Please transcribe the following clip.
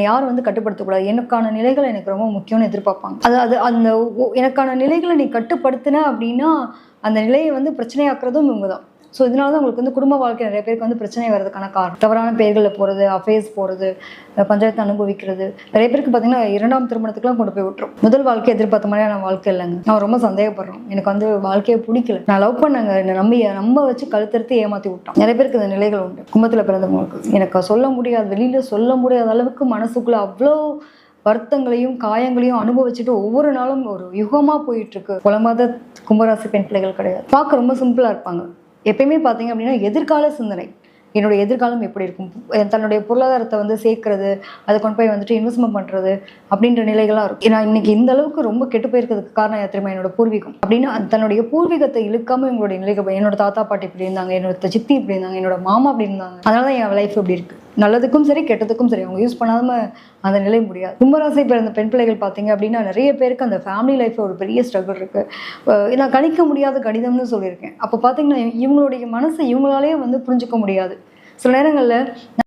யாரும் வந்து கட்டுப்படுத்தக்கூடாது. எனக்கான நிலைகள் எனக்கு ரொம்ப முக்கியம்னு எதிர்பார்ப்பாங்க. அது அந்த எனக்கான நிலைகளை நீ கட்டுப்படுத்தின அப்படின்னா அந்த நிலையை வந்து பிரச்சனையாக்குறதும் இவங்க தான். ஸோ இதனால தான் உங்களுக்கு வந்து குடும்ப வாழ்க்கை நிறைய பேருக்கு வந்து பிரச்சனை வர்றதுக்கான காரணம். தவறான பெயர்களில் போகிறது, அஃபேர்ஸ் போகிறது, பஞ்சாயத்து அனுபவிக்கிறது. நிறைய பேருக்கு பார்த்தீங்கன்னா 2ஆம் திருமணத்துக்குலாம் கொண்டு போய் விட்டுரும். முதல் வாழ்க்கை எதிர்பார்த்த மாதிரியான வாழ்க்கை இல்லைங்க. நான் ரொம்ப சந்தேகப்படுறோம். எனக்கு வந்து வாழ்க்கையை பிடிக்கல. நான் லவ் பண்ணாங்க, என்னை நம்ப வச்சு கழுத்தறுத்து ஏமாற்றி விட்டான். நிறைய பேருக்கு இந்த நிலைகள் உண்டு. கும்பத்தில் பிறந்தவங்களுக்கு எனக்கு சொல்ல முடியாது, வெளியில் சொல்ல முடியாத அளவுக்கு மனசுக்குள்ள அவ்வளோ வருத்தங்களையும் காயங்களையும் அனுபவிச்சுட்டு ஒவ்வொரு நாளும் ஒரு யுகமாக போயிட்டு இருக்கு. புலம்பாத கும்பராசி பெண் பிள்ளைகள் கிடையாது. பார்க்க ரொம்ப சிம்பிளாக இருப்பாங்க. எப்பயுமே பார்த்தீங்க அப்படின்னா எதிர்கால சிந்தனை, என்னுடைய எதிர்காலம் எப்படி இருக்கும், தன்னுடைய பொருளாதாரத்தை வந்து சேர்க்கறது, அதை கொண்டு போய் வந்துட்டு இன்வெஸ்ட்மெண்ட் பண்ணுறது அப்படின்ற நிலைகளாக இருக்கும். நான் இன்னைக்கு இந்த அளவுக்கு ரொம்ப கெட்டு போயிருக்கிறதுக்கு காரணம் தெரியுமா? என்னோட பூர்வீகம் அப்படின்னு தன்னுடைய பூர்வீகத்தை இழுக்காம எங்களுடைய நிலைகள். என்னோட தாத்தா பாட்டி இப்படி இருந்தாங்க, என்னோட சித்தி இப்படி இருந்தாங்க, என்னோட மாமா அப்படி இருந்தாங்க. அதனால தான் என் லைஃப் இப்படி இருக்கு. நல்லதுக்கும் சரி கெட்டதுக்கும் சரி அவங்க யூஸ் பண்ணாம அந்த நிலை முடியாது. கும்பராசி பிறந்த பெண் பிள்ளைகள் பார்த்தீங்க அப்படின்னா நிறைய பேருக்கு அந்த ஃபேமிலி லைஃப்ல ஒரு பெரிய ஸ்ட்ரகிள் இருக்கு. நான் கணிக்க முடியாத கடிதம்னு சொல்லியிருக்கேன். அப்போ பார்த்தீங்கன்னா இவங்களுடைய மனசை இவங்களாலேயே வந்து புரிஞ்சுக்க முடியாது. சில நேரங்களில்